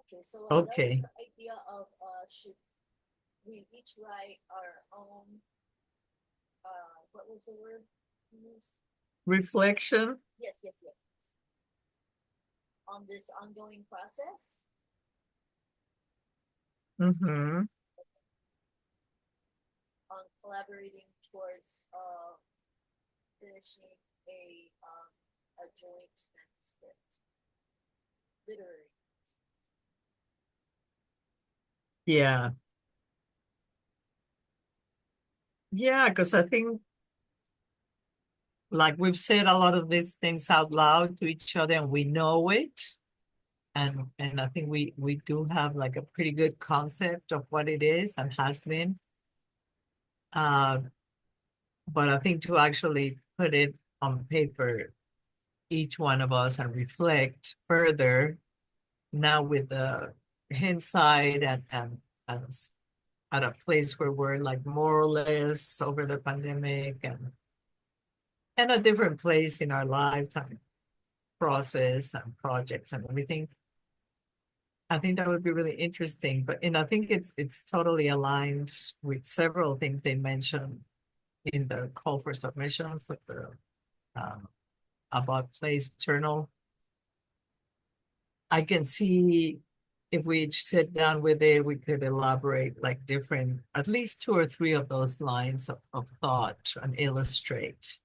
Okay, so I like Okay. the idea of should we each write our own what was the word used? Reflection. Yes, yes, yes, yes. On this ongoing process, Mm-hmm. on collaborating towards finishing a joint manuscript, literary. Yeah. Yeah, because I think like we've said a lot of these things out loud to each other and we know it. And I think we do have like a pretty good concept of what it is and has been. Uh, but I think to actually put it on paper, each one of us and reflect further now with the hindsight and at a place where we're like more or less over the pandemic and a different place in our lives and process and projects and everything. I think that would be really interesting. But and I think it's totally aligned with several things they mentioned in the call for submissions of the um, about place journal. I can see if we each sit down with it, we could elaborate like different, at least two or three of those lines of thought and illustrate.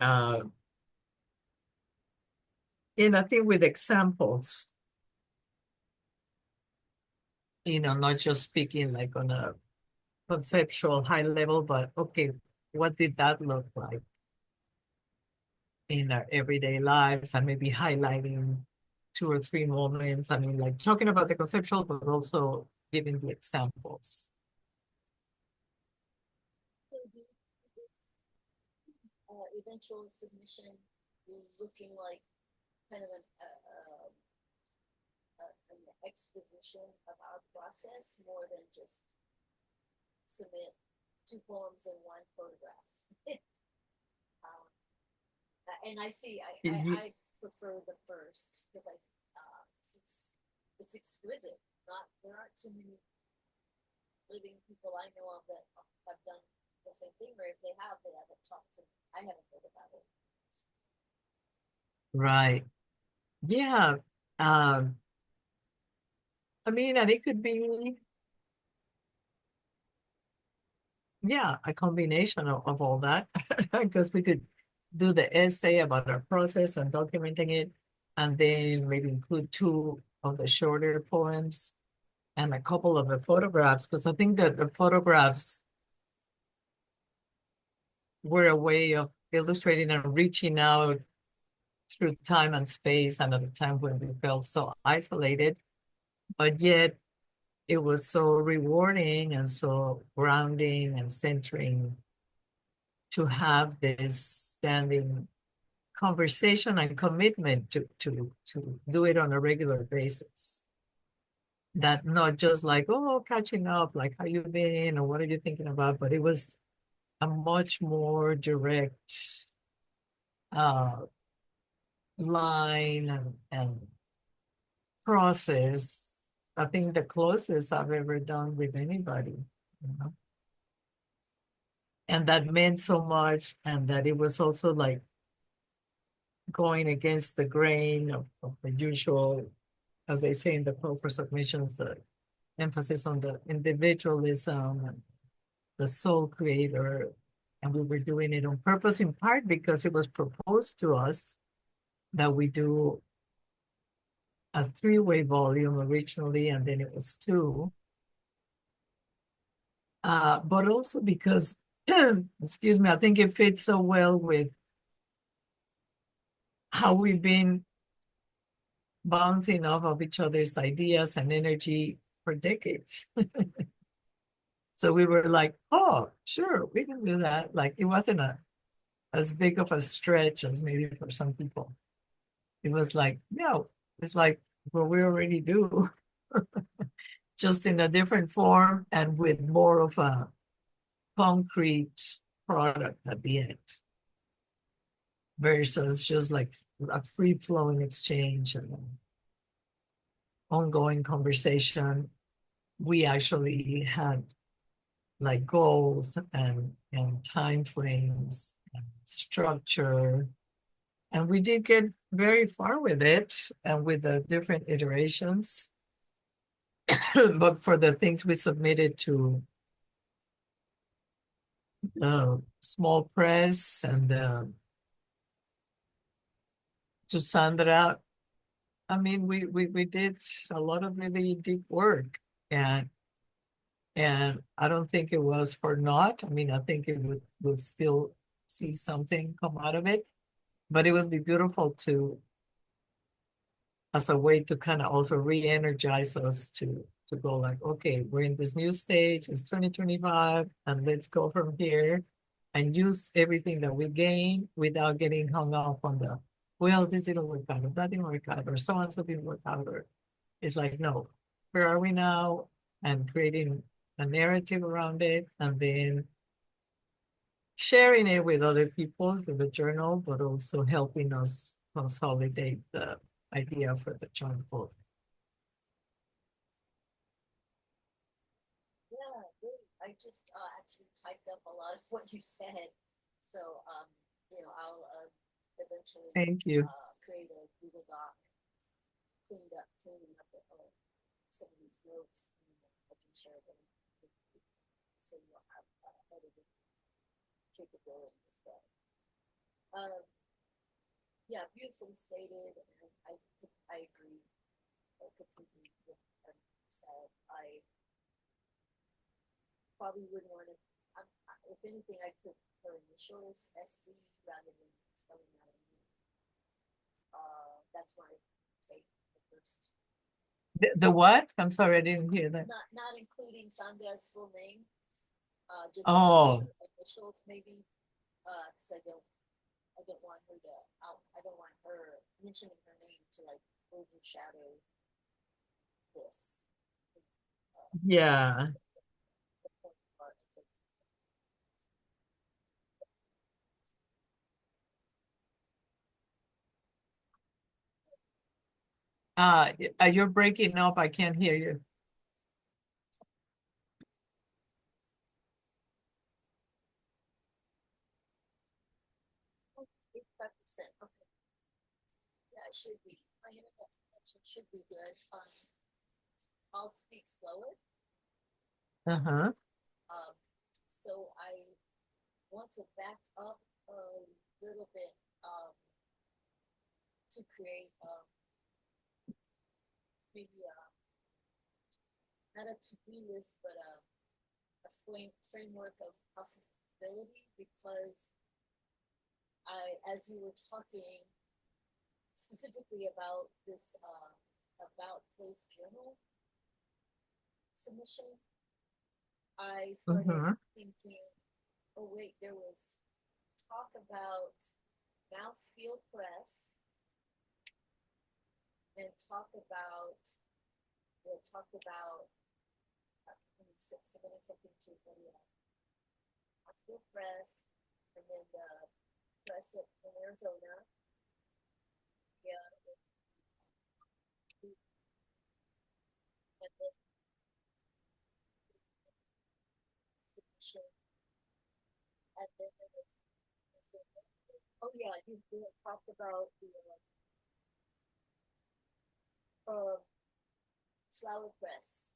Uh, and I think with examples, not just speaking like on a conceptual high level, but okay, what did that look like in our everyday lives and maybe highlighting two or three moments. I mean, like talking about the conceptual, but also giving the examples. So do you see this eventual submission looking like kind of an exposition of our process more than just submit two poems and one photograph. um, and I see, I prefer the first because it's exquisite. Not there aren't too many living people I know of that have done the same thing, or if they have, they haven't talked to me. I haven't heard about it. Right. Yeah. Um, I mean, and it could be, yeah, a combination of all that, because we could do the essay about our process and documenting it, and then maybe include two of the shorter poems and a couple of the photographs, because I think that the photographs were a way of illustrating and reaching out through time and space and at a time when we felt so isolated, but yet it was so rewarding and so grounding and centering to have this standing conversation and commitment to do it on a regular basis. That not just like, oh, catching up, like how you been or what are you thinking about, but it was a much more direct uh, line and process. I think the closest I've ever done with anybody, you know, and that meant so much, and that it was also like going against the grain of the usual, as they say in the call for submissions, the emphasis on the individualism and the sole creator. And we were doing it on purpose, in part because it was proposed to us that we do a three-way volume originally, and then it was two. But also because, excuse me, I think it fits so well with how we've been bouncing off of each other's ideas and energy for decades. So we were like, oh, sure, we can do that. Like it wasn't as big of a stretch as maybe for some people. It was like, no, it's like what we already do, just in a different form and with more of a concrete product at the end versus just like a free flowing exchange and ongoing conversation. We actually had like goals and time frames and structure. And we did get very far with it and with the different iterations. But for the things we submitted to small press and to Sandra, I mean, we did a lot of really deep work. And and I don't think it was for naught. I mean, I think it would still see something come out of it. But it would be beautiful to as a way to kind of also re-energize us to go like, okay, we're in this new stage, it's 2025, and let's go from here and use everything that we gain without getting hung up on the, well, this didn't work out, or that didn't work out, or so and so didn't work out, or it's like, no, where are we now? And creating a narrative around it, and then sharing it with other people through the journal, but also helping us consolidate the idea for the joint book. Yeah, really. I just actually typed up a lot of what you said. So, I'll eventually Thank you. create a Google Doc, cleaning up some of these notes, and I can share them with you, so you'll have editing capability as well. Um, yeah, beautifully stated, and I agree completely with everything you said. I probably wouldn't want to. If anything, I put her initials SC rather than spelling out a name. That's my take. The first, The what? I'm sorry, I didn't hear that. not including Sandra's full name, just Oh, initials maybe, because I don't want her to. I don't want her mentioning her name to like overshadow this. yeah. The point part. You're breaking up. I can't hear you. 85%. Okay. Yeah, it should be. My internet connection should be good. I'll speak slower. Uh-huh. Um, so I want to back up a little bit to create maybe not a to-do list, but a framework of possibility, because as you were talking specifically about this about place journal submission, I started Uh-huh. thinking, oh wait, there was talk about mouthfeel press and talk about submitting something to the mouthfeel press, and then the press in Arizona, yeah, and then submission, and then there was, oh yeah, you talked about the uh, flower press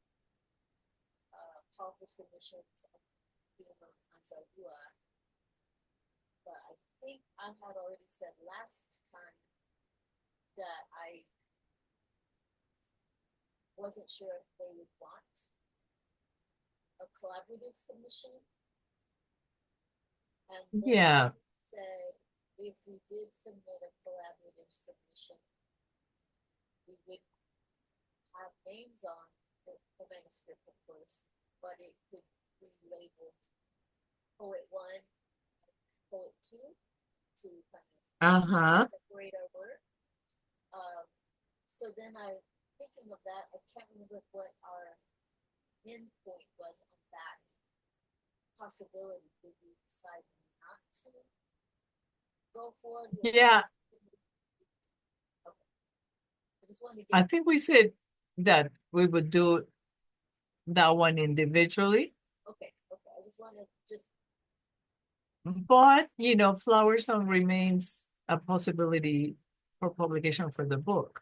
call for submissions being on Zalua, but I think I had already said last time that I wasn't sure if they would want a collaborative submission, and then Yeah. said if we did submit a collaborative submission, we would have names on the manuscript, of course, but it could be labeled Poet 1, Poet 2 to kind of Uh-huh. separate our work. Um, so then I'm thinking of that. I can't remember what our end point was on that possibility. Did we decide not to go forward with that? Yeah. Okay. I just wanted to I get think we said that we would do that one individually. Okay, okay. I just want to just But, Flower Song remains a possibility for publication for the book,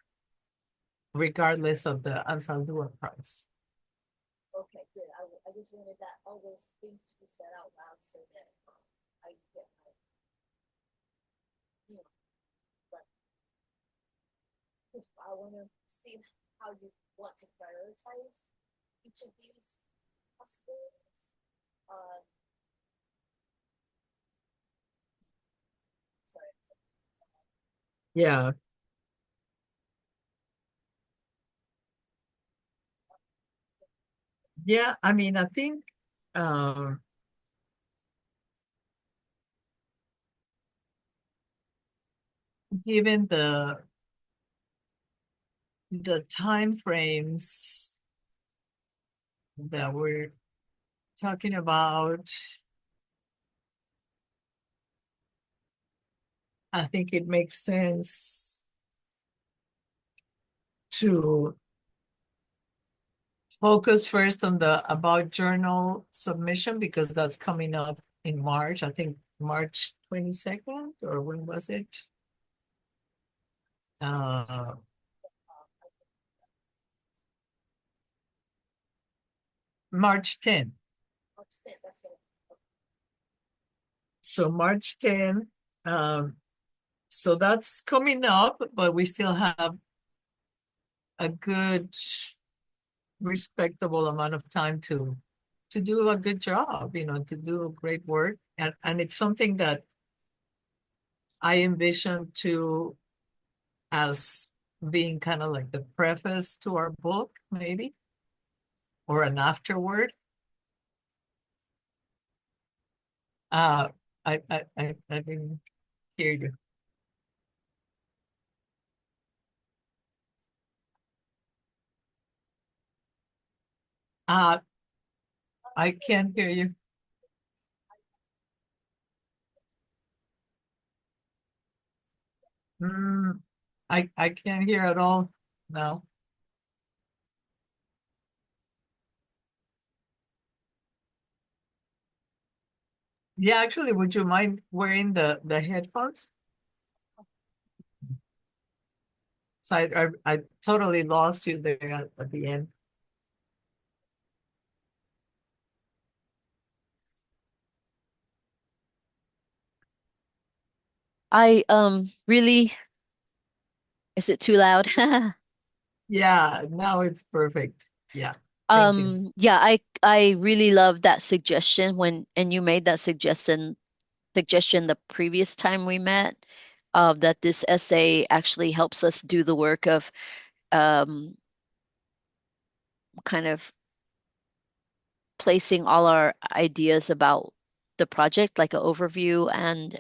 regardless of the Ansaldúa prize. okay, good. I just wanted that all those things to be said out loud so that I get my, you know, but because I want to see how you want to prioritize each of these possibilities. Um, sorry. Yeah. Yeah. I mean, I think uh, given the time frames that we're talking about, I think it makes sense to focus first on the About Journal submission because that's coming up in March. I think March 22nd, or when was it? Uh, March 10th. Understand that's gonna. So March 10th. Um, so that's coming up, but we still have a good, respectable amount of time to do a good job, to do great work. And it's something that I envision to as being kind of like the preface to our book, maybe, or an afterword. Uh, I didn't hear you. Uh, I can't hear you. Mm, I can't hear at all now. Yeah, actually, would you mind wearing the headphones? So I totally lost you there at the end. I really, is it too loud? Yeah, now it's perfect. Yeah, thank you. Yeah, I really love that suggestion when and you made that suggestion the previous time we met, that this essay actually helps us do the work of um kind of placing all our ideas about the project, like an overview, and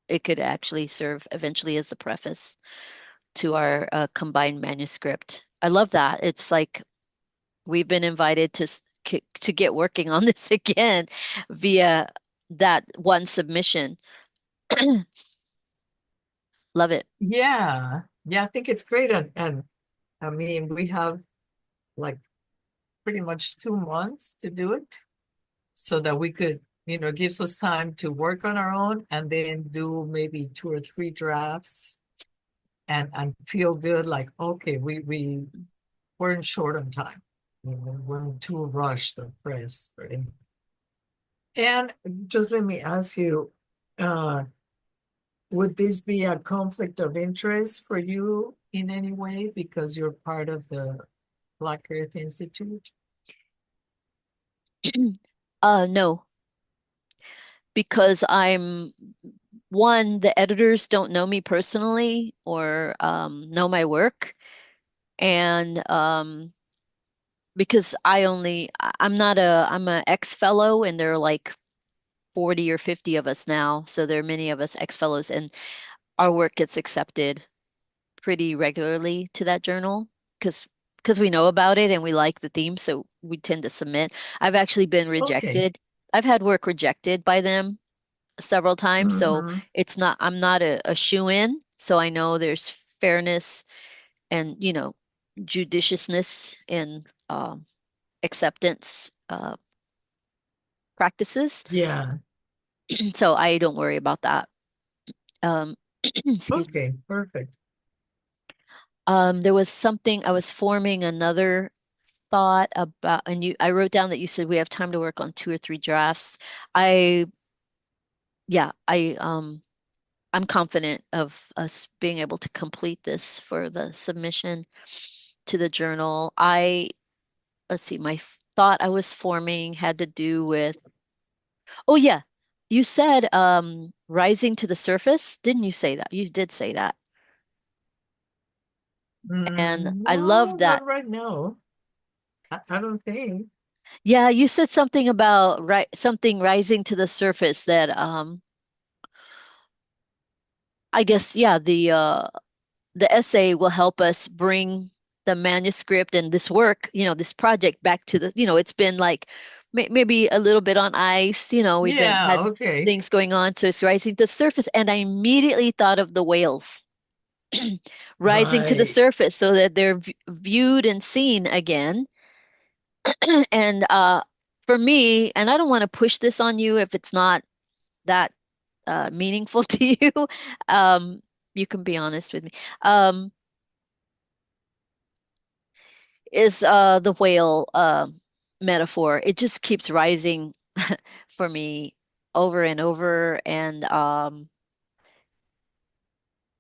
it could actually serve eventually as the preface to our combined manuscript. I love that. It's like we've been invited to get working on this again via that one submission. Love it. Yeah, yeah, I think it's great. And I mean, we have like pretty much 2 months to do it so that we could, gives us time to work on our own and then do maybe two or three drafts and feel good like, okay, we weren't short on time. We weren't too rushed or pressed or anything. And just let me ask you, uh, would this be a conflict of interest for you in any way because you're part of the Black Earth Institute? No, because I'm one, the editors don't know me personally or know my work. And because I'm an ex-fellow and there are like 40 or 50 of us now. So there are many of us ex-fellows and our work gets accepted pretty regularly to that journal because we know about it and we like the theme, so we tend to submit. I've actually been Okay. rejected. I've had work rejected by them several times, so Mm-hmm. I'm not a shoe-in, so I know there's fairness and judiciousness in acceptance practices. Yeah. So I don't worry about that. Um, excuse me. Okay, perfect. There was something I was forming another thought about, and I wrote down that you said we have time to work on 2 or 3 drafts. I, yeah, I'm confident of us being able to complete this for the submission to the journal. Let's see, my thought I was forming had to do with, oh yeah, you said rising to the surface. Didn't you say that? You did say that. And I No, love not that. right now. I don't think. Yeah, you said something about something rising to the surface that I guess yeah, the essay will help us bring the manuscript and this work, this project back to it's been like maybe a little bit on ice, we've been Yeah, had okay. things going on, so it's rising to the surface. And I immediately thought of the whales rising to the Right. surface so that they're viewed and seen again. And for me, and I don't want to push this on you if it's not that meaningful to you, um, you can be honest with me. Um, is the whale metaphor. It just keeps rising for me over and over, and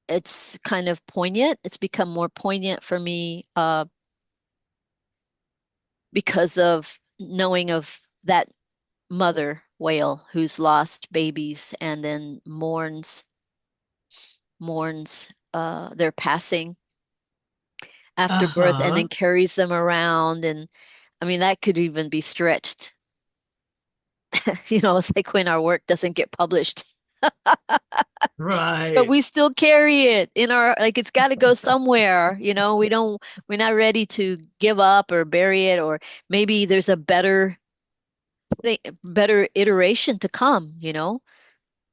it's kind of poignant. It's become more poignant for me because of knowing of that mother whale who's lost babies and then mourns their passing after birth and then Uh-huh. carries them around. And I mean, that could even be stretched. It's like when our work doesn't get published, but Right. we still carry it in our, like, it's got to go somewhere. We're not ready to give up or bury it, or maybe there's a better iteration to come,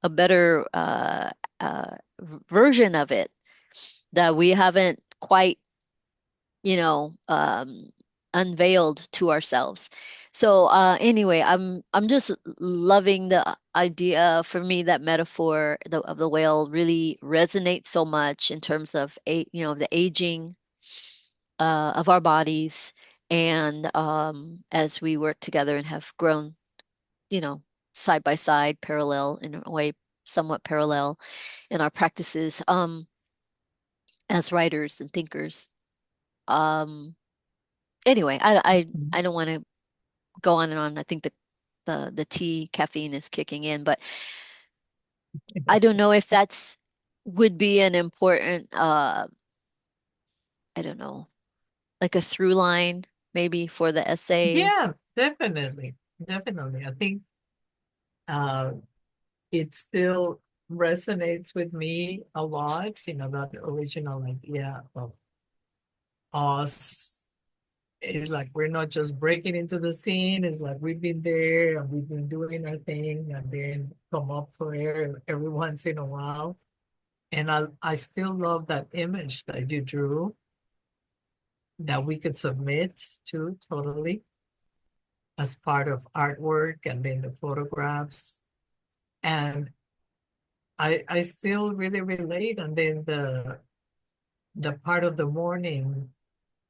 a better version of it that we haven't quite you know, um, unveiled to ourselves. So anyway, I'm just loving the idea. For me, that metaphor of the whale really resonates so much in terms of the aging of our bodies, and as we work together and have grown, you know, side by side, parallel in a way, somewhat parallel in our practices as writers and thinkers. Um, Anyway, I don't want to go on and on. I think the tea caffeine is kicking in, but I don't know if that's would be an important I don't know, like a through line maybe for the essay. Yeah, definitely. Definitely. I think uh it still resonates with me a lot, that original idea of us is like we're not just breaking into the scene, it's like we've been there and we've been doing our thing and then come up for air every once in a while. And I still love that image that you drew that we could submit to totally as part of artwork and then the photographs. And I still really relate. And then the part of the morning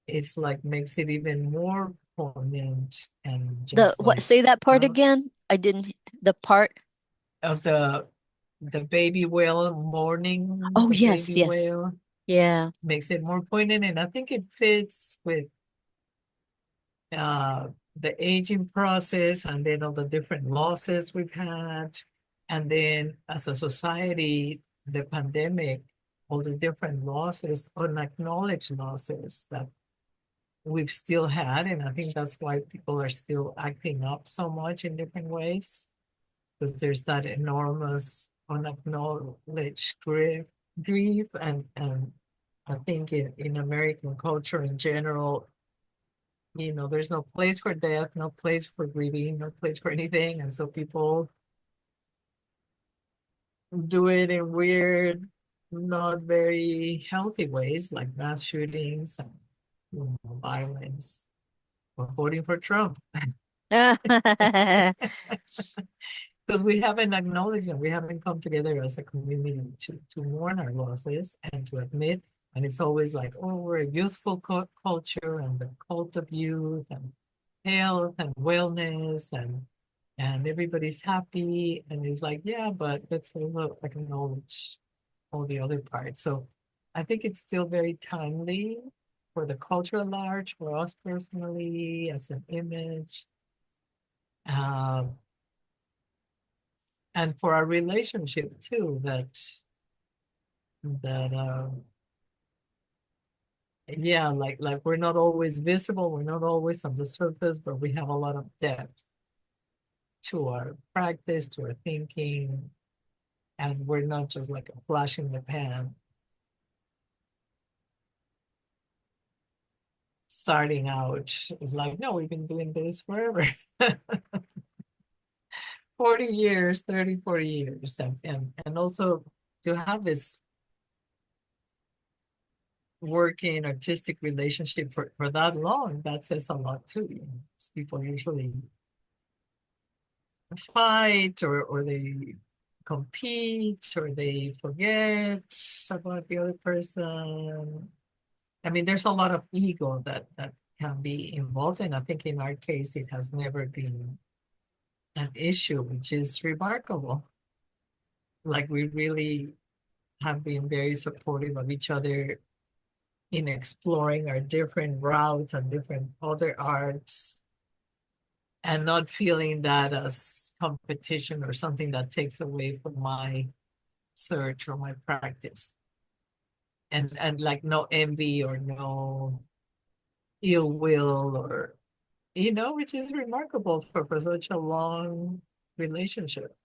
is like makes it even more poignant and The just what, like say that part uh, again? I didn't the part. of the baby whale mourning Oh, the yes, baby yes. whale Yeah. makes it more poignant, and I think it fits with uh the aging process and then all the different losses we've had, and then as a society the pandemic, all the different losses, unacknowledged losses that we've still had. And I think that's why people are still acting up so much in different ways, because there's that enormous unacknowledged grief and I think in American culture in general, there's no place for death, no place for grieving, no place for anything. And so people do it in weird, not very healthy ways, like mass shootings violence, or voting for Trump. Because we haven't acknowledged it. We haven't come together as a community to mourn our losses and to admit. And it's always like, oh, we're a youthful culture and the cult of youth and health and wellness and everybody's happy. And it's like, yeah, but let's acknowledge all the other parts. So I think it's still very timely for the culture at large, for us personally, as an image. Um, and for our relationship too, that yeah, like we're not always visible, we're not always on the surface, but we have a lot of depth to our practice, to our thinking, and we're not just like a flash in the pan starting out. It's like, no, we've been doing this forever. 40 years, 30, 40 years. And also to have this working artistic relationship for that long, that says a lot too. You know, 'cause people usually fight or they compete or they forget about the other person. I mean, there's a lot of ego that can be involved, and I think in our case, it has never been an issue, which is remarkable. Like we really have been very supportive of each other in exploring our different routes and different other arts and not feeling that as competition or something that takes away from my search or my practice. And like no envy or no ill will or which is remarkable for such a long relationship.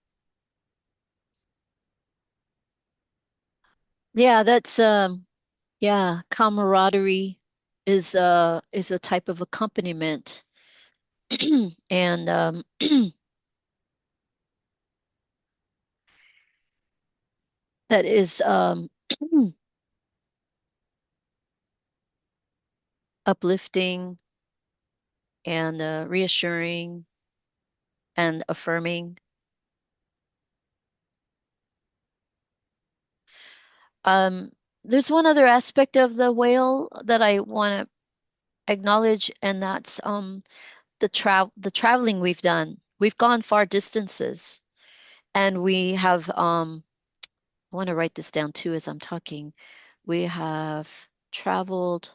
Yeah, that's yeah, camaraderie is a type of accompaniment. And that is uplifting and reassuring and affirming. Um, there's one other aspect of the whale that I want to acknowledge, and that's the traveling we've done. We've gone far distances, and we have I want to write this down too as I'm talking. We have traveled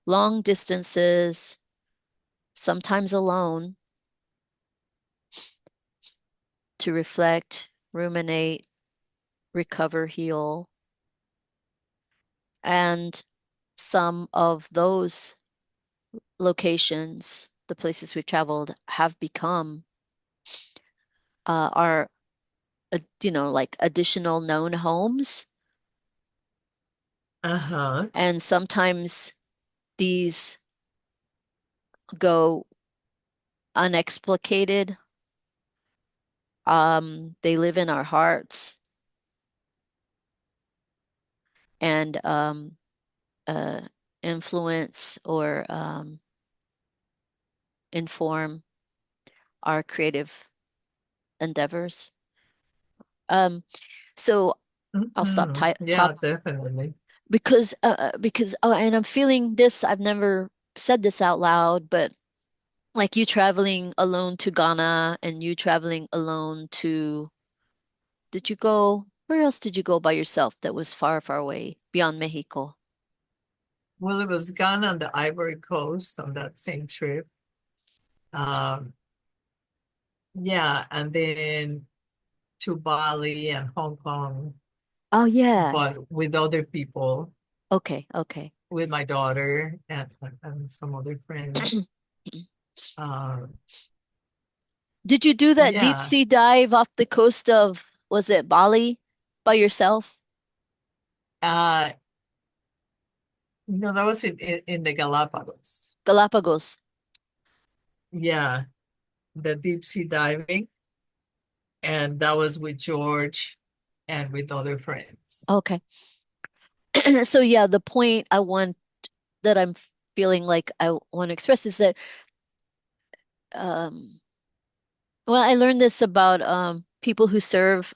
long distances, sometimes alone, to reflect, ruminate, recover, heal. And some of those locations, the places we've traveled, have become our, like additional known homes. Uh-huh. And sometimes these go unexplicated. They live in our hearts and uh, influence or inform our creative endeavors. Um, so I'll stop Mhm. Yeah, top definitely. because oh, and I'm feeling this. I've never said this out loud, but like you traveling alone to Ghana and you traveling alone to, did you go, where else did you go by yourself that was far, far away beyond Mexico? Well, it was Ghana and the Ivory Coast on that same trip. Um, yeah, and then to Bali and Hong Kong, Oh yeah. but with other people, Okay, okay. with my daughter and some other friends. Um, Did you do that deep yeah, sea dive off the coast of, was it Bali by yourself? uh, no, that was in the Galapagos. Galapagos. Yeah, the deep sea diving, and that was with George and with other friends. Okay. So yeah, the point I want that I'm feeling like I want to express is that um well, I learned this about people who serve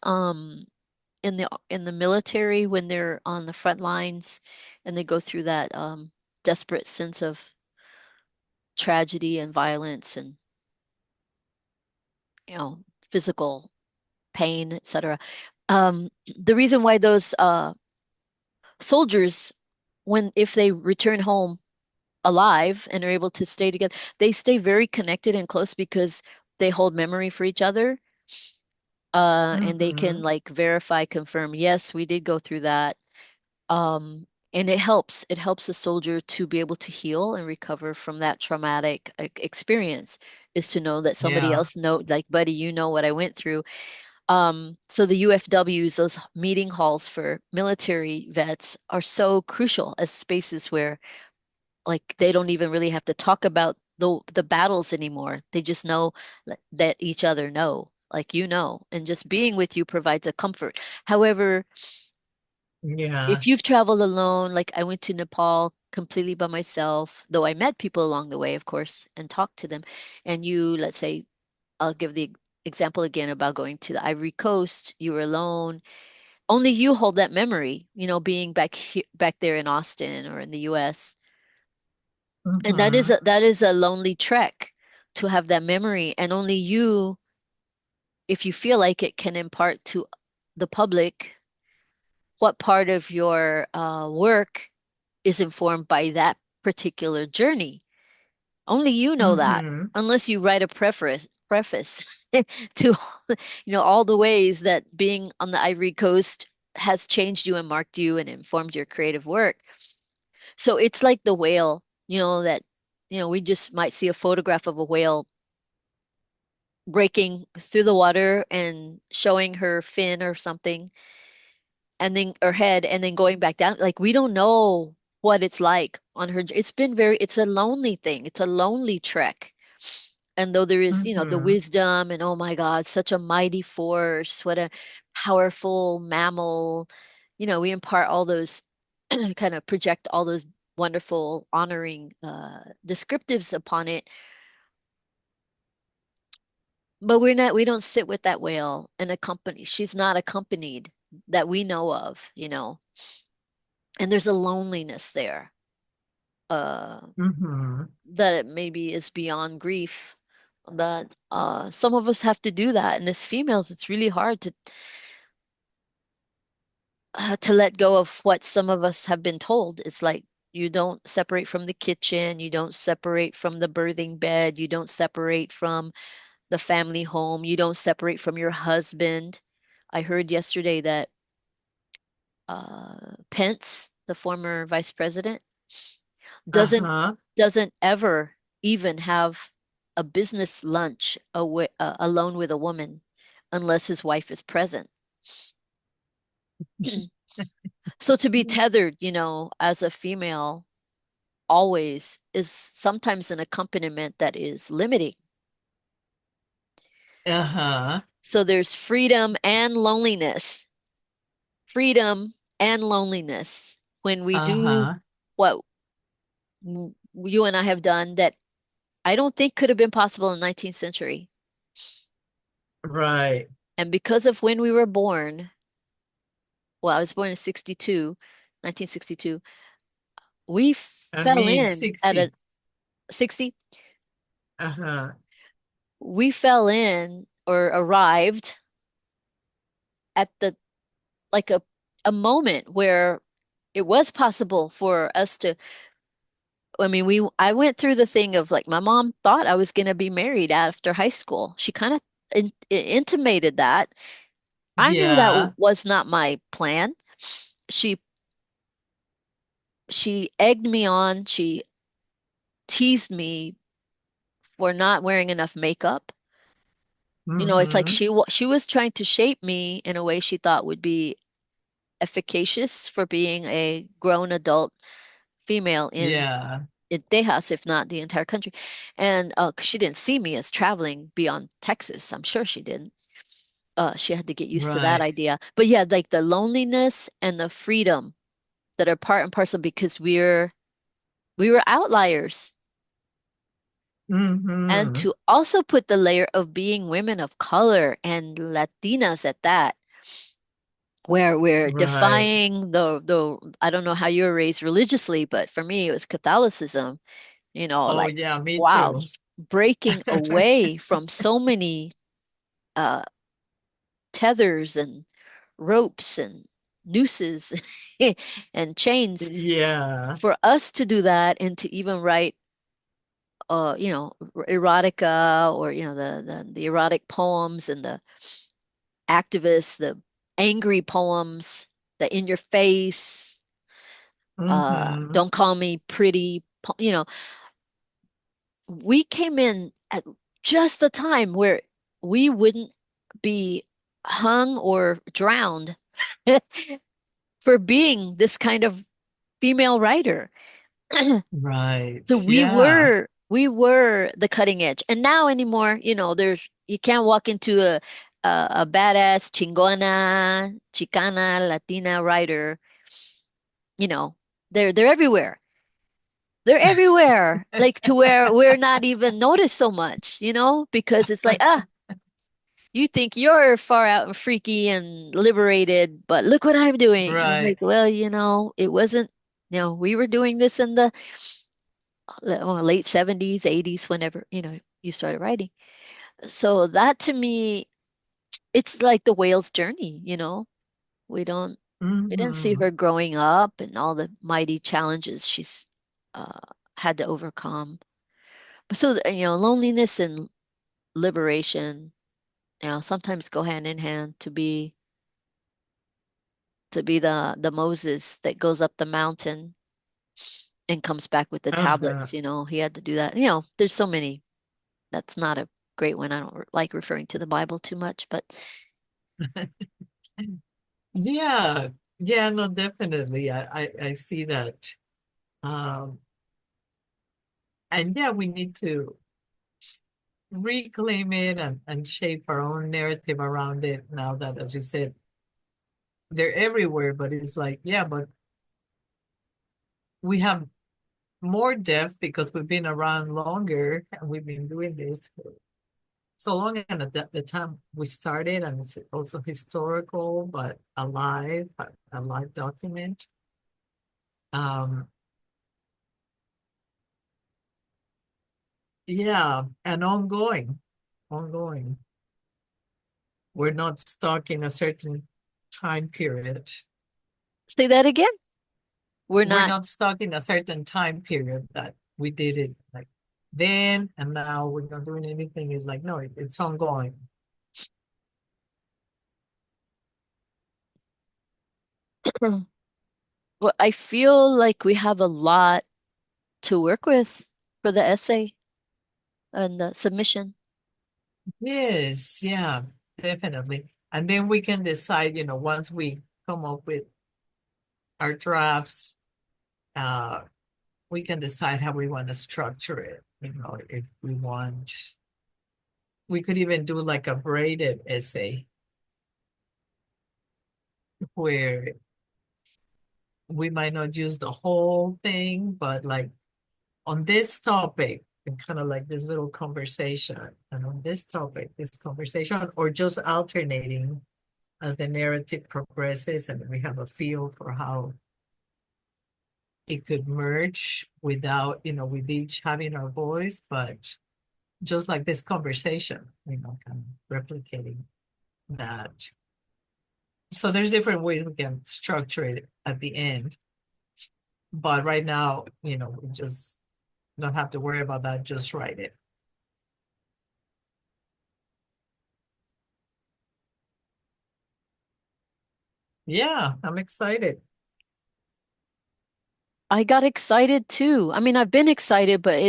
in the military when they're on the front lines and they go through that desperate sense of tragedy and violence and you know physical pain, etc. The reason why those soldiers, when if they return home alive and are able to stay together, they stay very connected and close because they hold memory for each other. And they can Mm-hmm. like verify, confirm, yes, we did go through that. And it helps a soldier to be able to heal and recover from that traumatic experience, is to know that somebody Yeah. else know, like, buddy, you know what I went through. So the UFWs, those meeting halls for military vets, are so crucial as spaces where like they don't even really have to talk about the battles anymore. They just know that each other know, like and just being with you provides a comfort. However, Yeah. if you've traveled alone, like I went to Nepal completely by myself, though I met people along the way, of course, and talked to them, and you, let's say, I'll give the example again about going to the Ivory Coast, you were alone. Only you hold that memory, being back there in Austin or in the US. And that is Mm-hmm. a lonely trek to have that memory, and only you, if you feel like it, can impart to the public what part of your work is informed by that particular journey. Only you know that, Mm-hmm. unless you write a preface to all the ways that being on the Ivory Coast has changed you and marked you and informed your creative work. So it's like the whale, that we just might see a photograph of a whale breaking through the water and showing her fin or something, and then her head, and then going back down. Like we don't know what it's like on her. It's a lonely thing. It's a lonely trek. And though there is, the Mm-hmm. wisdom and oh my God, such a mighty force, what a powerful mammal, we impart all those kind of project all those wonderful honoring descriptives upon it. But we don't sit with that whale and accompany. She's not accompanied that we know of. And there's a loneliness there, uh, Mm-hmm. that maybe is beyond grief. That some of us have to do that, and as females, it's really hard to let go of what some of us have been told. It's like you don't separate from the kitchen, you don't separate from the birthing bed, you don't separate from the family home, you don't separate from your husband. I heard yesterday that Pence, the former vice president, doesn't Uh-huh. doesn't ever even have a business lunch alone with a woman unless his wife is present. So to be tethered, as a female always is sometimes an accompaniment that is limiting. Uh-huh. So there's freedom and loneliness. Freedom and loneliness when we do Uh-huh. what you and I have done that I don't think could have been possible in the 19th century. Right. And because of when we were born, well, I was born in 62, 1962, we I fell mean, in at a 60. 60, Uh-huh. we fell in or arrived at the like a moment where it was possible for us to. I mean, I went through the thing of like my mom thought I was going to be married after high school. She kind of intimated that. I knew that Yeah. was not my plan. She she egged me on. She teased me for not wearing enough makeup. It's like Mm-hmm. she was trying to shape me in a way she thought would be efficacious for being a grown adult female Yeah. in Tejas, if not the entire country. And 'cause she didn't see me as traveling beyond Texas. I'm sure she didn't. She had to get used to that Right. idea. But yeah, like the loneliness and the freedom that are part and parcel because we're We were outliers. And Mm-hmm. to also put the layer of being women of color and Latinas at that, where we're Right. defying the I don't know how you were raised religiously, but for me it was Catholicism, Oh, like yeah, me too. wow, breaking away from so many uh tethers and ropes and nooses and chains Yeah. for us to do that and to even write erotica or the erotic poems and the activists, the angry poems, the in your face, Mm-hmm. don't call me pretty, we came in at just the time where we wouldn't be hung or drowned for being this kind of female writer. Right. So Yeah. we were the cutting edge. And now anymore, there's you can't walk into a badass chingona, chicana, Latina writer, you know, they're everywhere. They're everywhere. Like to where we're not even noticed so much, because it's like, you think you're far out and freaky and liberated, but look what I'm doing. And I'm like, Right. well, it wasn't, we were doing this in the late 70s, 80s, whenever, you started writing. So that to me, it's like the whale's journey, We don't, we didn't see Mm-hmm. her growing up and all the mighty challenges she's uh, had to overcome. But so, loneliness and liberation, sometimes go hand in hand to be the Moses that goes up the mountain and comes back with the Uh-huh. tablets, he had to do that. There's so many. That's not a great one. I don't like referring to the Bible too much, but Yeah. Yeah, no, definitely. I see that. Um, and yeah, we need to reclaim it and shape our own narrative around it now that, as you said, they're everywhere, but it's like, yeah, but we have more depth because we've been around longer and we've been doing this for so long. And at the time we started, and it's also historical, but alive, a live document. Um, yeah, and ongoing. We're not stuck in a certain time period. say that again. We're We're not. not stuck in a certain time period that we did it like then and now we're not doing anything. It's like, no, it's ongoing. Well, I feel like we have a lot to work with for the essay and the submission. Yes, yeah, definitely. And then we can decide, once we come up with our drafts, uh, we can decide how we want to structure it. If we want, we could even do like a braided essay where we might not use the whole thing, but like on this topic, and kind of like this little conversation, and on this topic, this conversation, or just alternating as the narrative progresses and we have a feel for how it could merge without, with each having our voice, but just like this conversation, kind of replicating that. So there's different ways we can structure it at the end. But right now, we just don't have to worry about that, just write it. Yeah, I'm excited. I got excited too. I mean, I've been excited, but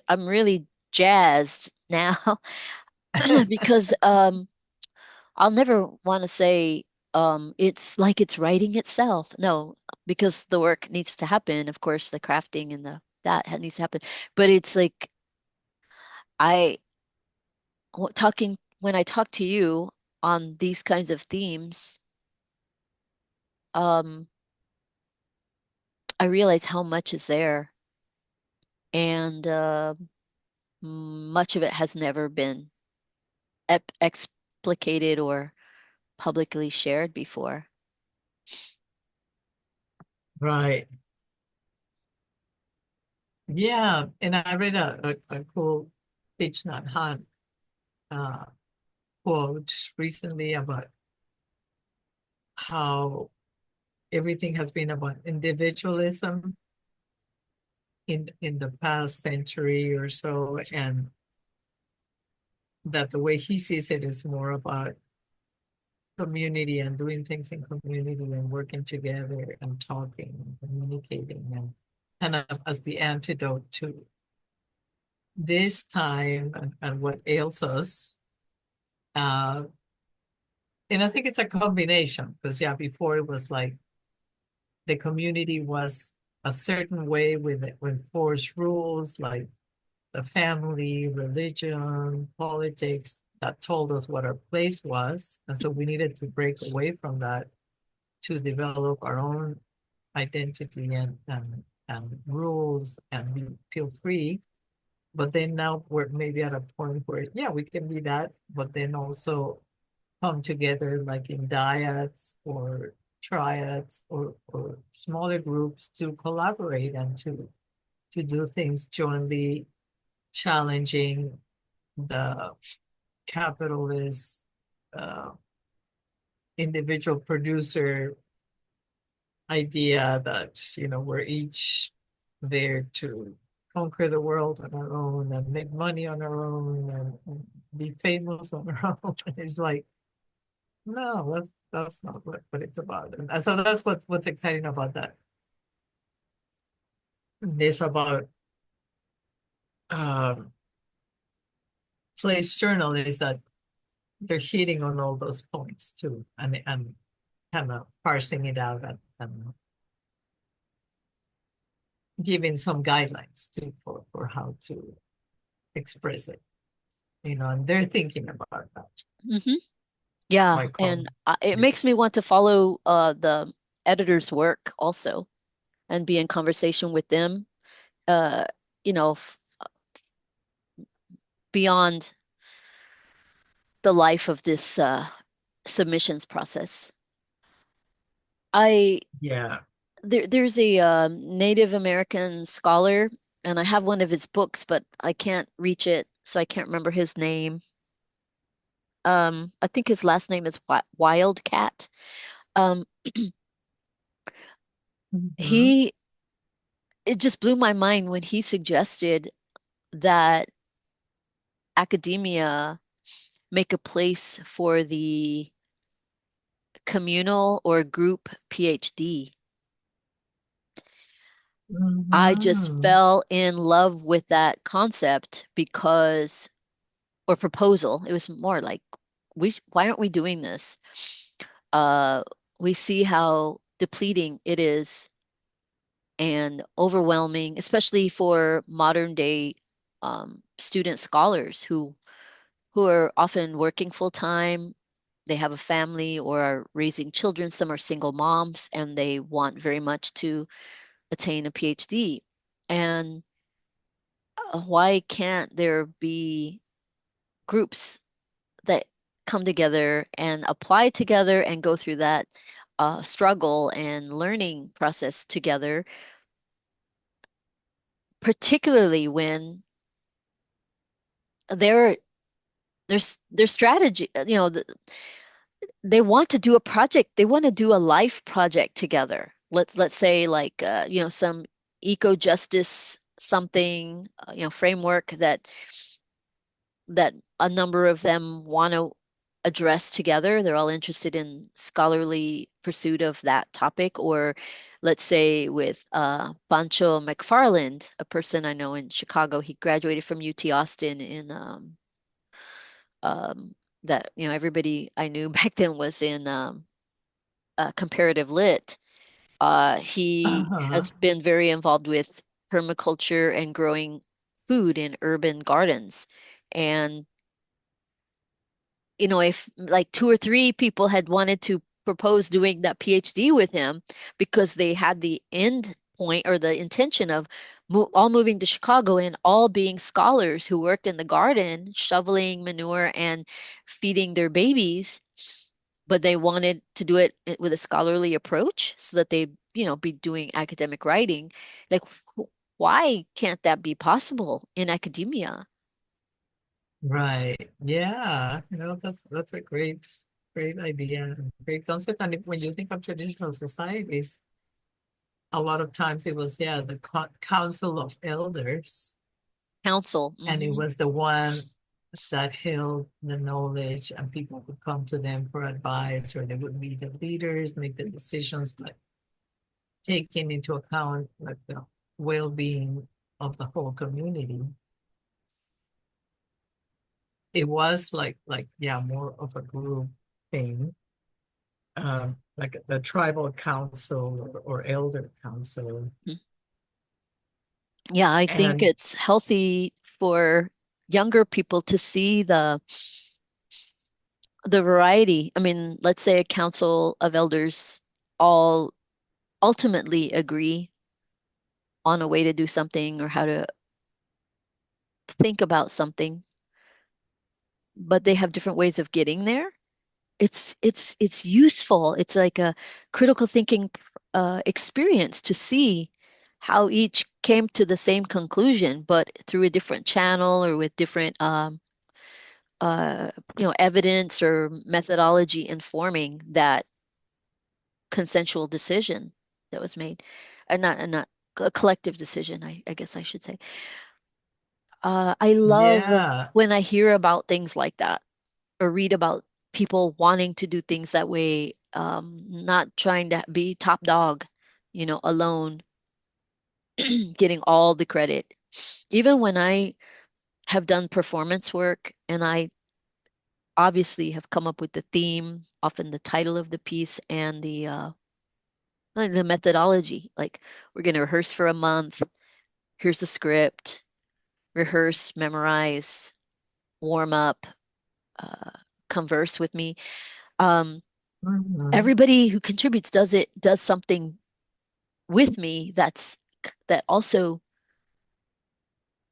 I'm really jazzed now because I'll never want to say it's like it's writing itself. No, because the work needs to happen. Of course, the crafting and needs to happen. But it's like I talking when I talk to you on these kinds of themes, um, I realize how much is there. and much of it has never been explicated or publicly shared before. Right. Yeah. And I read a cool Thich Nhat Hanh uh, quote recently about how everything has been about individualism in the past century or so, and that the way he sees it is more about community and doing things in community and working together and talking and communicating and kind of as the antidote to this time and what ails us. Uh, and I think it's a combination because yeah, before it was like the community was a certain way with enforced rules like the family, religion, politics that told us what our place was. And so we needed to break away from that to develop our own identity and rules and feel free. But then now we're maybe at a point where, yeah, we can be that, but then also come together like in dyads or triads or smaller groups to collaborate and to do things jointly, challenging the capitalist uh, individual producer idea that, you know, we're each there to conquer the world on our own and make money on our own and be famous on our own. It's like, no, that's not what it's about. And so that's what's exciting about that. It's about um Place Journal is that they're hitting on all those points too and kind of parsing it out and giving some guidelines too for how to express it, you know, and they're thinking about that. Hmm. Yeah, Like and it makes me want to follow the editor's work also and be in conversation with them, uh, you know, beyond the life of this submissions process. I yeah. there's a Native American scholar, and I have one of his books, but I can't reach it, so I can't remember his name. I think his last name is Wildcat. Um, Mhm. he it just blew my mind when he suggested that academia make a place for the communal or group PhD. I just Mhm. fell in love with that concept because, or proposal. It was more like, why aren't we doing this? Uh, we see how depleting it is and overwhelming, especially for modern day student scholars who are often working full time. They have a family or are raising children. Some are single moms and they want very much to attain a PhD. And why can't there be groups that come together and apply together and go through that struggle and learning process together, particularly when their their strategy, they want to do a project, they want to do a life project together. Let's say like some eco justice something framework that a number of them want to address together. They're all interested in scholarly pursuit of that topic. Or let's say with Pancho McFarland, a person I know in Chicago, he graduated from UT Austin in um, that, everybody I knew back then was in comparative lit. He Uh-huh. has been very involved with permaculture and growing food in urban gardens. And if like two or three people had wanted to propose doing that PhD with him because they had the end point or the intention of all moving to Chicago and all being scholars who worked in the garden, shoveling manure and feeding their babies, but they wanted to do it with a scholarly approach so that they, be doing academic writing. Like, why can't that be possible in academia? Right. Yeah. That's a great idea, great concept. And when you think of traditional societies, a lot of times it was, yeah, the council of elders, Council. and it was the one that held the knowledge, and people would come to them for advice, or they would be the leaders, make the decisions, but taking into account like the well-being of the whole community. It was like yeah, more of a group thing, like the tribal council or elder council. Yeah, I think And it's healthy for younger people to see the variety. I mean, let's say a council of elders all ultimately agree on a way to do something or how to think about something, but they have different ways of getting there. It's useful. It's like a critical thinking experience to see how each came to the same conclusion, but through a different channel or with different uh, evidence or methodology informing that consensual decision that was made, not a collective decision, I guess I should say. I love yeah, when I hear about things like that or read about people wanting to do things that way, not trying to be top dog, alone, getting all the credit. Even when I have done performance work and I obviously have come up with the theme, often the title of the piece and the methodology. Like we're going to rehearse for a month. Here's the script, rehearse, memorize, warm up, uh, converse with me. Um, mhm, Everybody who contributes does something with me that also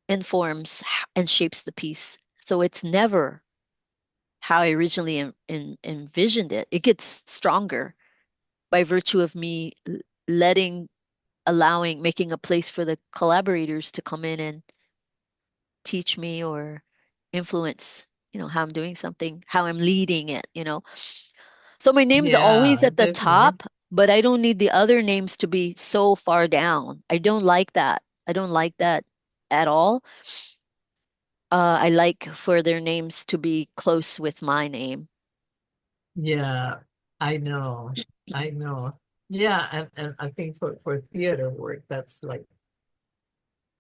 informs and shapes the piece. So it's never how I originally envisioned it. It gets stronger by virtue of me letting, allowing, making a place for the collaborators to come in and teach me or influence, how I'm doing something, how I'm leading it. So my name's always yeah, at the definitely. top, but I don't need the other names to be so far down. I don't like that. I don't like that at all. I like for their names to be close with my name. Yeah, I know. I know. Yeah, and I think for theater work, that's like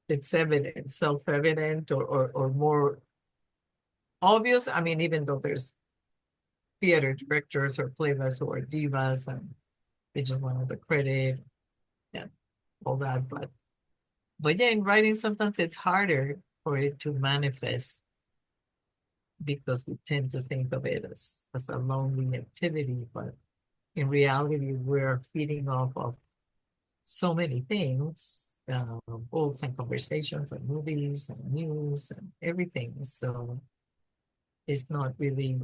it's evident, self-evident, or more obvious. I mean, even though there's theater directors or playwrights who are divas and they just want all the credit and all that, but yeah, in writing sometimes it's harder for it to manifest because we tend to think of it as a lonely activity, but in reality, we're feeding off of so many things, books and conversations and movies and news and everything. So it's not really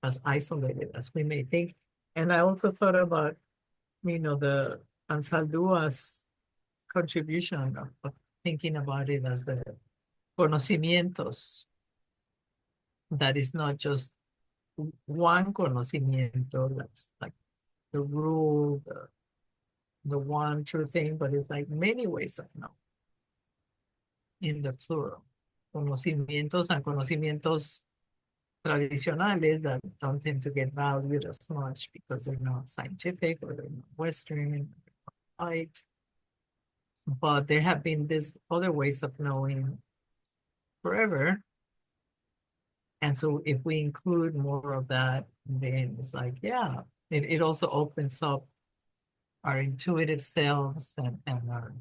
as isolated as we may think. And I also thought about, the Ansaldua's contribution of thinking about it as the conocimientos, that is not just one conocimiento, that's like the rule, the one true thing, but it's like many ways of knowing in the plural. Conocimientos and conocimientos tradicionales that don't tend to get valued as much because they're not scientific or they're not Western, right? But there have been these other ways of knowing forever. And so if we include more of that, then it's like, yeah, it also opens up our intuitive selves and our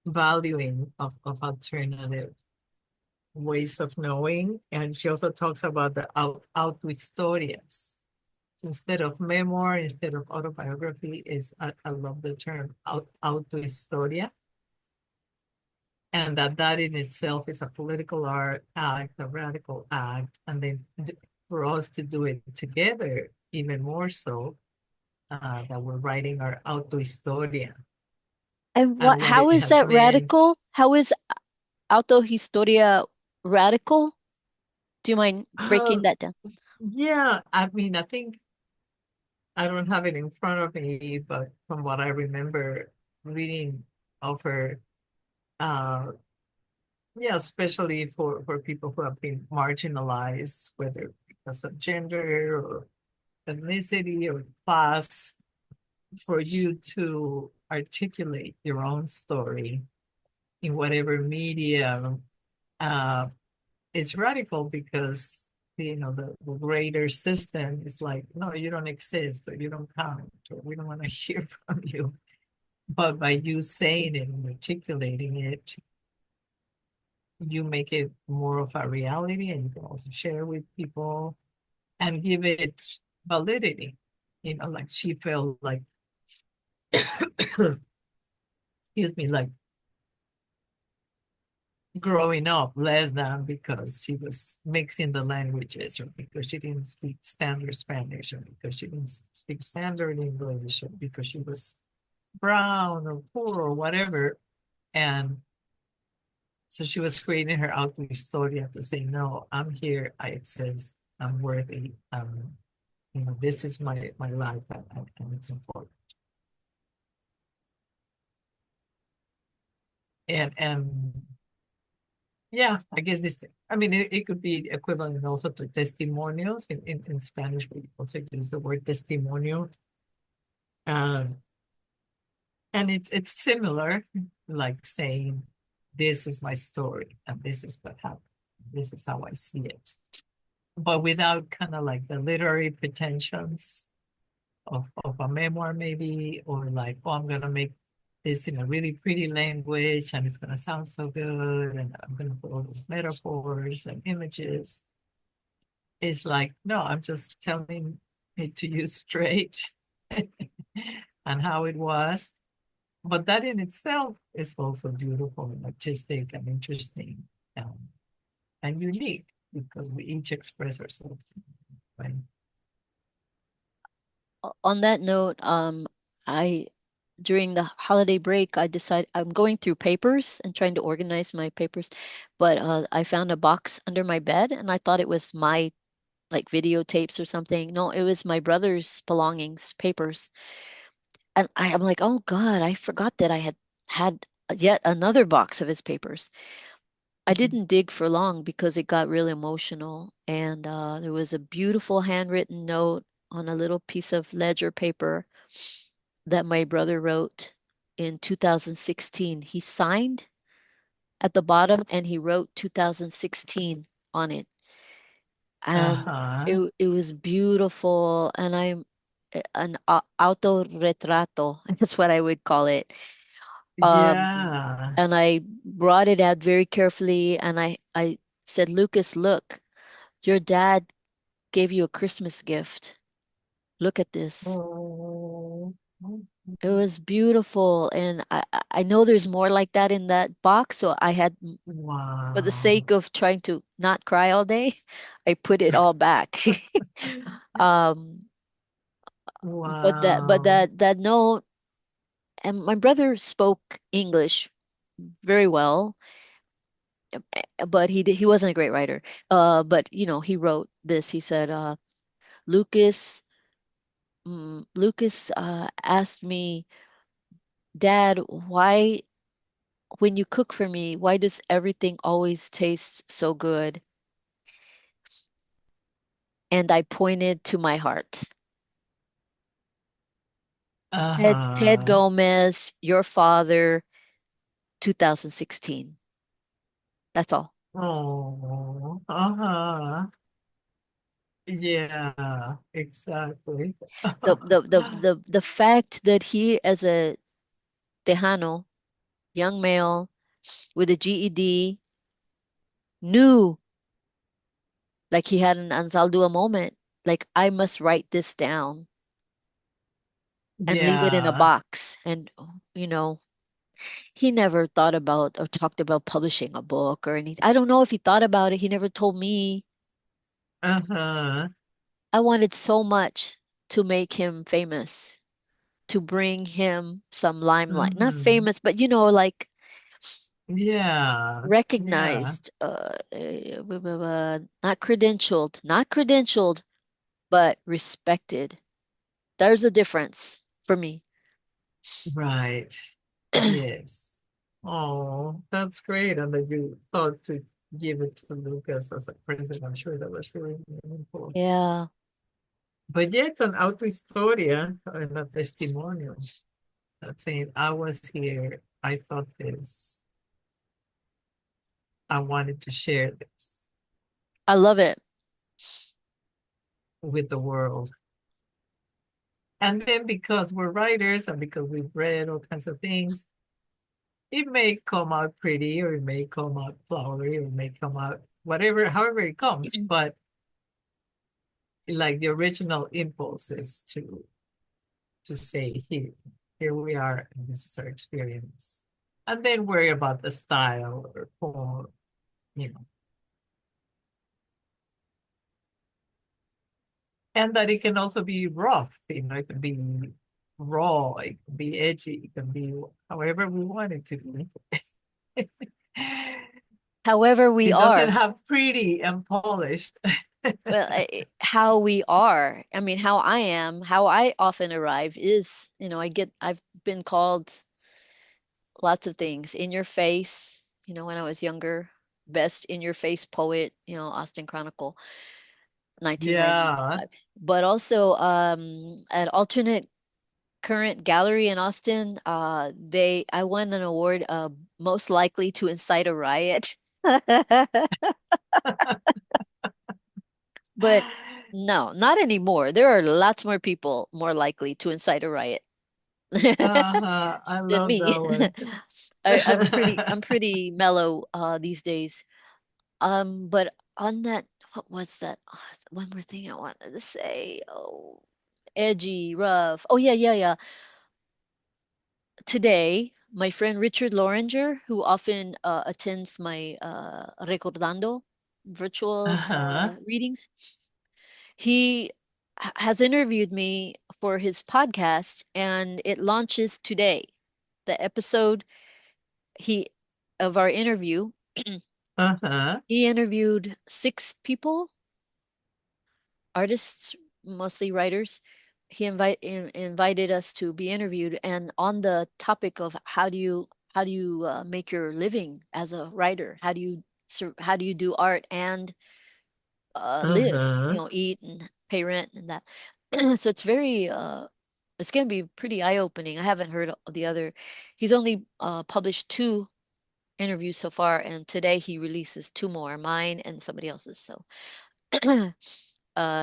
valuing of alternative ways of knowing. And she also talks about the autohistorias, So instead of memoir, instead of autobiography, I love the term autohistoria. And that in itself is a political art act, a radical act. And then for us to do it together, even more so, that we're writing our autohistoria And and what how it is has that meant. radical? How is autohistoria radical? Do you mind breaking Um, that down? yeah, I mean, I think I don't have it in front of me, but from what I remember reading of her, uh, yeah, especially for people who have been marginalized, whether because of gender or ethnicity or class, for you to articulate your own story in whatever medium, uh, it's radical because the greater system is like, no, you don't exist, or you don't count, or we don't want to hear from you. But by you saying it and articulating it, you make it more of a reality, and you can also share with people and give it validity. Like she felt like, excuse me, like growing up less than because she was mixing the languages, or because she didn't speak standard Spanish, or because she didn't speak standard English, or because she was brown or poor or whatever. And so she was creating her auto historia to say, no, I'm here, I exist, I'm worthy, this is my life, and it's important. And yeah, I guess I mean, it could be equivalent also to testimonials. In Spanish, we also use the word testimonio. Um, and it's similar, like saying, this is my story, and this is what happened. This is how I see it. But without kind of like the literary pretensions of a memoir, maybe, or like, oh, I'm gonna make this in a really pretty language and it's gonna sound so good, and I'm gonna put all these metaphors and images. It's like, no, I'm just telling it to you straight and how it was. But that in itself is also beautiful and artistic and interesting, um, and unique, because we each express ourselves, right? On that note, I during the holiday break, I decided I'm going through papers and trying to organize my papers, but I found a box under my bed and I thought it was my like videotapes or something. No, it was my brother's belongings, papers. And I'm like, oh God, I forgot that I had yet another box of his papers. I didn't dig for long because it got really emotional. And there was a beautiful handwritten note on a little piece of ledger paper that my brother wrote in 2016. He signed at the bottom and he wrote 2016 on it. And Uh-huh. it was beautiful. And I'm an autorretrato, that's what I would call it. Um, Yeah. and I brought it out very carefully and I said, Lucas, look, your dad gave you a Christmas gift. Look at this. Oh, It was beautiful. And I know there's more like that in that box. So I had, for the wow. sake of trying to not cry all day, I put it all back. Um, but Wow. that note, and my brother spoke English very well, but he wasn't a great writer. But he wrote this. He said, Lucas asked me, Dad, why when you cook for me, why does everything always taste so good? And I pointed to my heart. Ted Uh-huh. Gomez, your father, 2016. That's all. Oh, uh-huh. Yeah, exactly. The fact that he, as a Tejano, young male with a GED, knew like he had an Anzaldúa moment. like I must write this down and leave it in a Yeah. box. And, you know, he never thought about or talked about publishing a book or anything. I don't know if he thought about it. He never told me. Uh-huh. I wanted so much to make him famous, to bring him some limelight. Not Mm-hmm. famous, but you know, like Yeah. Yeah. recognized, not credentialed, but respected. There's a difference for me. Right. Yes. Oh, that's great. And that you thought to give it to Lucas as a present. I'm sure that was really meaningful. Yeah, But yeah, it's an autohistoria and a testimonial. That's saying I was here. I thought this. I wanted to share this I love it. with the world. And then because we're writers and because we've read all kinds of things, it may come out pretty or it may come out flowery or it may come out whatever, however it comes. But like the original impulse is to say here we are and this is our experience. And then worry about the style or form, you know. And that it can also be rough, you know, it can be raw, it can be edgy, it can be however we want it to be. However we It doesn't are. have pretty and polished. Well, how we are. I mean, how I am, how I often arrive is, you know, I've been called lots of things. In your face, you know, when I was younger, best in your face poet, you know, Austin Chronicle, Yeah. 1995. But also at Alternate Current Gallery in Austin, I won an award, most likely to incite a riot. But no, not anymore. There are lots more people more likely to incite a riot Uh-huh. I than love me. that one. I'm pretty mellow these days. But on that, what was that? Oh, one more thing I wanted to say. Oh, edgy, rough. Oh yeah. Today, my friend Richard Loringer, who often attends my Recordando virtual Uh-huh. readings, he has interviewed me for his podcast, and it launches today. The episode he of our interview, Uh-huh. he interviewed six people, artists, mostly writers. Invited us to be interviewed, and on the topic of how do you make your living as a writer? How do you do art and live? You Uh-huh. know, eat and pay rent and that. So it's going to be pretty eye-opening. I haven't heard of the other. He's only published two interviews so far, and today he releases two more, mine and somebody else's. So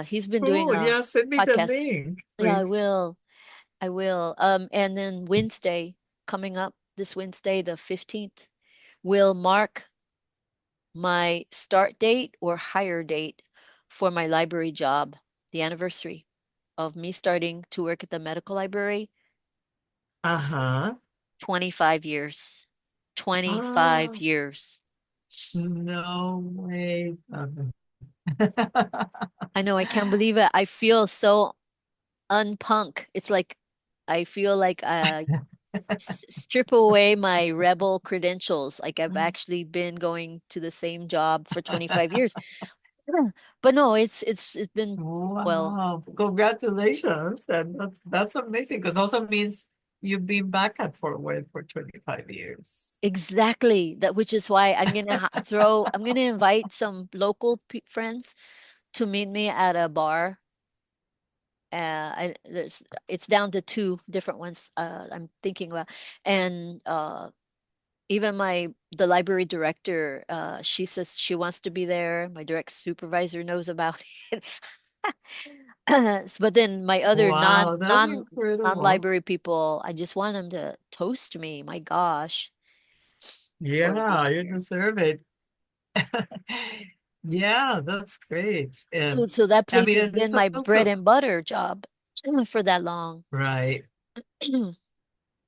he's been doing Cool. a Yeah, send me the podcast. link, Yeah, I please. will. I will. And then Wednesday, coming up this Wednesday, the 15th, will mark my start date or hire date for my library job, the anniversary of me starting to work at the medical library. Uh-huh. 25 years. 25 Oh, years. no way. I know, I can't believe it. I feel so unpunk. It's like I feel like strip away my rebel credentials. Like I've actually been going to the same job for 25 years. Yeah. But no, it's been well, Wow. Congratulations. And that's amazing because also means you've been back at Fort Worth for 25 years. exactly that, which is why I'm gonna invite some local friends to meet me at a bar. It's down to two different ones I'm thinking about, and even the library director, she says she wants to be there. My direct supervisor knows about it. But then my other Wow, that's incredible. non-library people, I just want them to toast me. My gosh, for Yeah, being you here. deserve it. Yeah, that's great. So that I place mean, has and been it's my bread also and butter job for that long. right.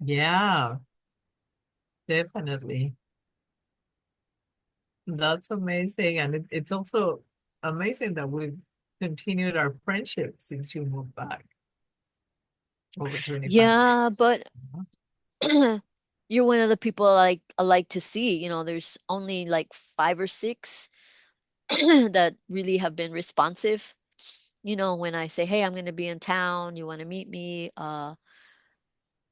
Yeah, definitely. That's amazing. And it's also amazing that we've continued our friendship since you moved back over 25 Yeah, years. but you're one of the people I like to see. You know, there's only like five or six that really have been responsive. You know, when I say, "Hey, I'm going to be in town, you want to meet me?"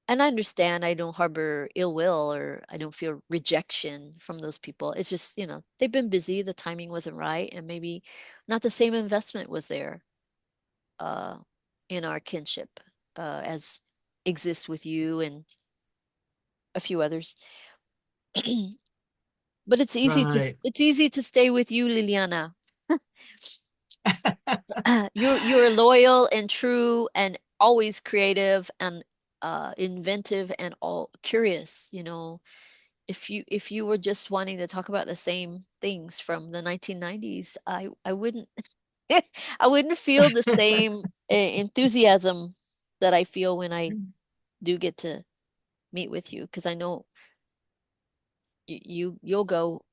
And I understand I don't harbor ill will or I don't feel rejection from those people. It's just, you know, they've been busy, the timing wasn't right, and maybe not the same investment was there uh in our kinship as exists with you and a few others. But Right. it's easy to stay with you, Liliana. You're loyal and true and always creative and inventive and all curious, you know. If you were just wanting to talk about the same things from the 1990s, I wouldn't I wouldn't feel the same enthusiasm that I feel when I do get to meet with you because I know you'll go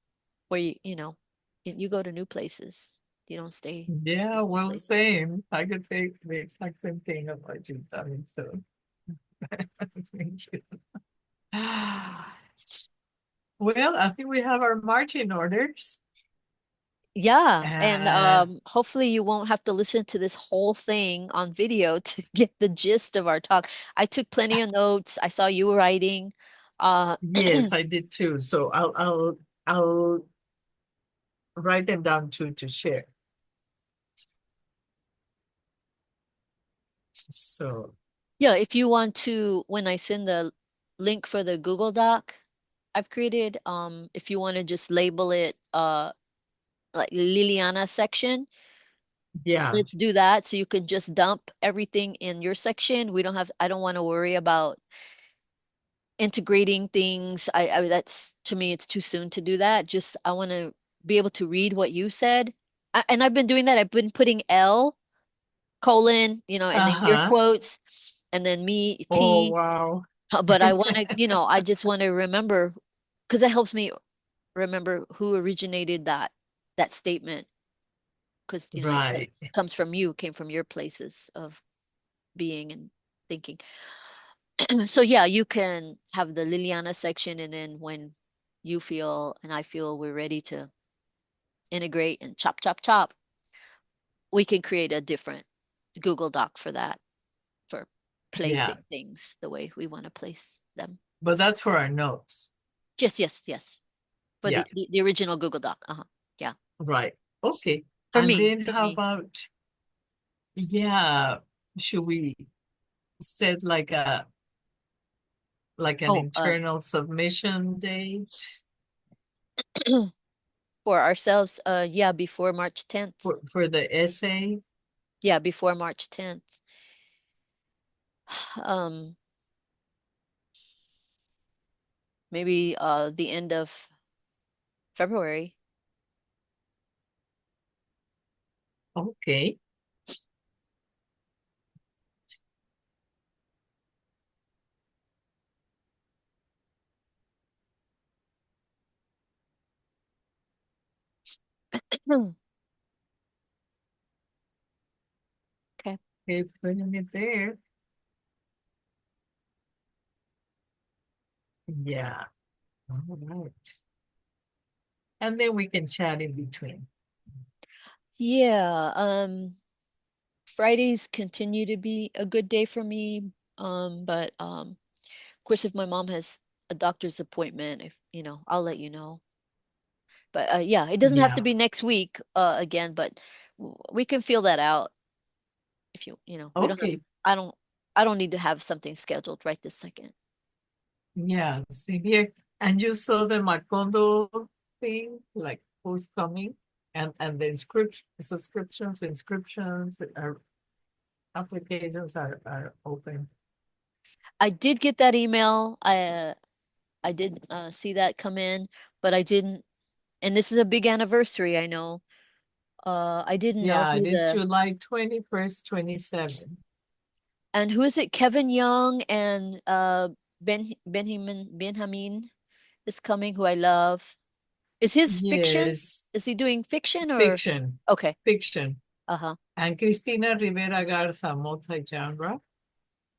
where you know you go to new places. You don't stay the Yeah, same well, places. same. I could say the exact same thing about you. I mean, so thank you. Well, I think we have our marching orders. Yeah, and And hopefully you won't have to listen to this whole thing on video to get the gist of our talk. I took plenty of notes. I saw you writing. Uh, yes, I did too. So I'll write them down too to share. So yeah, if you want to, when I send the link for the Google Doc I've created, if you want to just label it like Liliana section, yeah. let's do that. So you can just dump everything in your section. I don't want to worry about integrating things. That's to me, it's too soon to do that. Just I want to be able to read what you said. And I've been doing that. I've been putting L colon, you know, and then your Uh-huh. quotes, and then me Oh, T. wow. But I want to, you know, I just want to remember because it helps me remember who originated that statement. Because you know it Right. comes from you, came from your places of being and thinking. So yeah, you can have the Liliana section, and then when you feel and I feel we're ready to integrate and chop, chop, chop, we can create a different Google Doc for that, for Yeah. placing things the way we want to place them. But that's for our notes. Yes, yes, yes. For Yeah. the original Google Doc. Yeah. Right. Okay. And then For how me. about, yeah, should we set like an Oh, internal submission date for ourselves, yeah, before March 10th. for the essay? Yeah, before March 10th. Um, maybe the end of February. Okay. Okay. Okay, putting it there. Yeah. All right. And then we can chat in between. Yeah, Fridays continue to be a good day for me. But of course if my mom has a doctor's appointment, if you know, I'll let you know. But yeah, it doesn't have to Yeah. be next week again, but we can feel that out if you know, we don't have Okay. I don't I don't need to have something scheduled right this second. Yeah. See here. And you saw the Macondo thing, like who's coming, and the inscriptions are applications are open. I did get that email. I did see that come in, but I didn't, and this is a big anniversary, I know. I didn't know Yeah, who it is the July 21st, 27. and who is it? Kevin Young and Benjamin is coming, who I love. Is his fiction? Yes, Is he doing fiction or fiction, okay? fiction. Uh-huh. And Cristina Rivera Garza, multi-genre.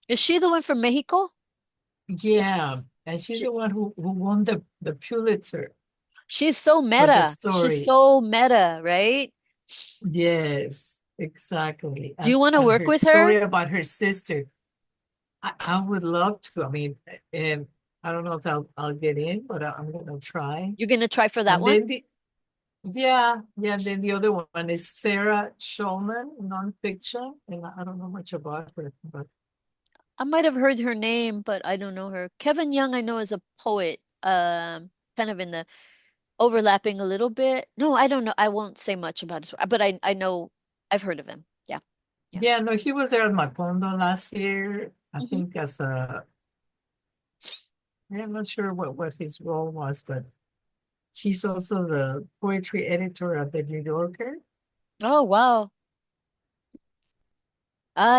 Is she the one from Mexico? Yeah, and she's She, the one who won the Pulitzer she's so for the meta. She's story. so meta, right? Yes, exactly. Do you want to And work her with her? story about her sister. I would love to. I mean, and I don't know if I'll get in, but I'm gonna try. You're gonna try for that And one? then then the other one is Sarah Schulman, nonfiction, and I don't know much about her, but I might have heard her name, but I don't know her. Kevin Young, I know is a poet, kind of in the overlapping a little bit. No, I don't know. I won't say much about his, but I know I've heard of him. Yeah. Yeah. yeah, no, he was there at Macondo last year. I Hmm. think as a, yeah, I'm not sure what his role was, but he's also the poetry editor at the New Yorker. Oh, wow.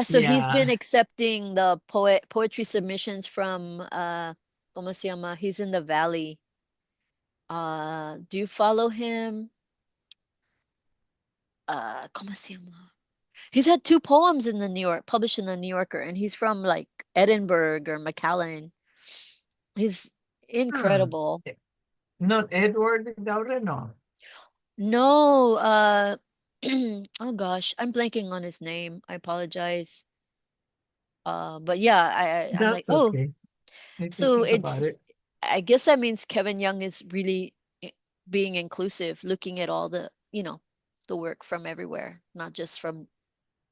So he's been Yeah, accepting the poetry submissions from ¿cómo se llama? He's in the Valley. Do you follow him? ¿Cómo se llama? He's had two poems in the New York, published in the New Yorker, and he's from like Edinburgh or McAllen. He's hmm. incredible. Not Edward Gaure, no. No, oh gosh, I'm blanking on his name. I apologize. But yeah, I'm like, That's oh, okay. If you so think about it's, it. I guess that means Kevin Young is really being inclusive, looking at all the work from everywhere, not just from,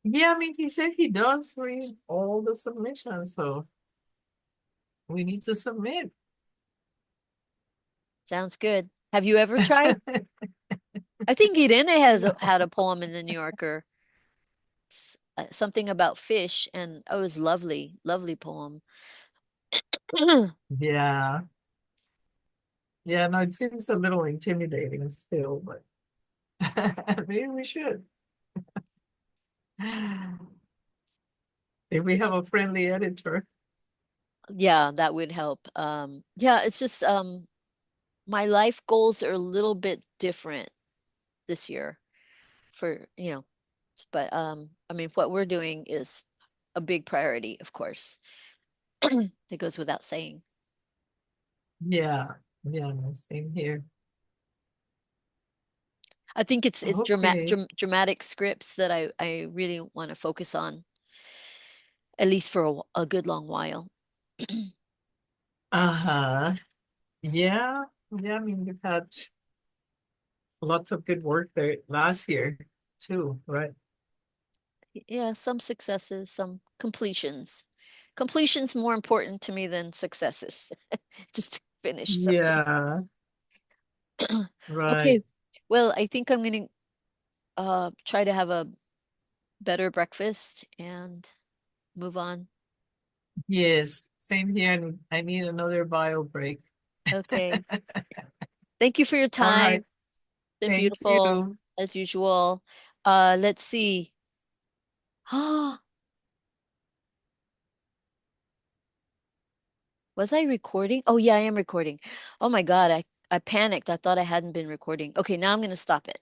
Yeah, I mean, he said he does read all the submissions, so we need to submit. sounds good. Have you ever tried? I think Irene has No. had a poem in the New Yorker, something about fish, and it was lovely, lovely poem. Yeah. Yeah, no, it seems a little intimidating still, but maybe we should. If we have a friendly editor. Yeah, that would help. Yeah, it's just my life goals are a little bit different this year for, but I mean what we're doing is a big priority, of course. It goes without saying. Yeah. Yeah, no, same here. I think it's Okay. dramatic scripts that I really want to focus on at least for a good long while. Uh-huh. Yeah. Yeah, I mean, we've had lots of good work there last year too, right? Yeah, some successes, some completions. Completion's more important to me than successes. Just to finish something. Yeah, right. Okay. Well, I think I'm gonna try to have a better breakfast and move on. Yes, same here. And I need another bio break. Okay. Thank you for your All time. right. Been Thank beautiful you. as usual. Let's see. Was I recording? Oh yeah, I am recording. Oh my God, I panicked. I thought I hadn't been recording. Okay, now I'm gonna stop it.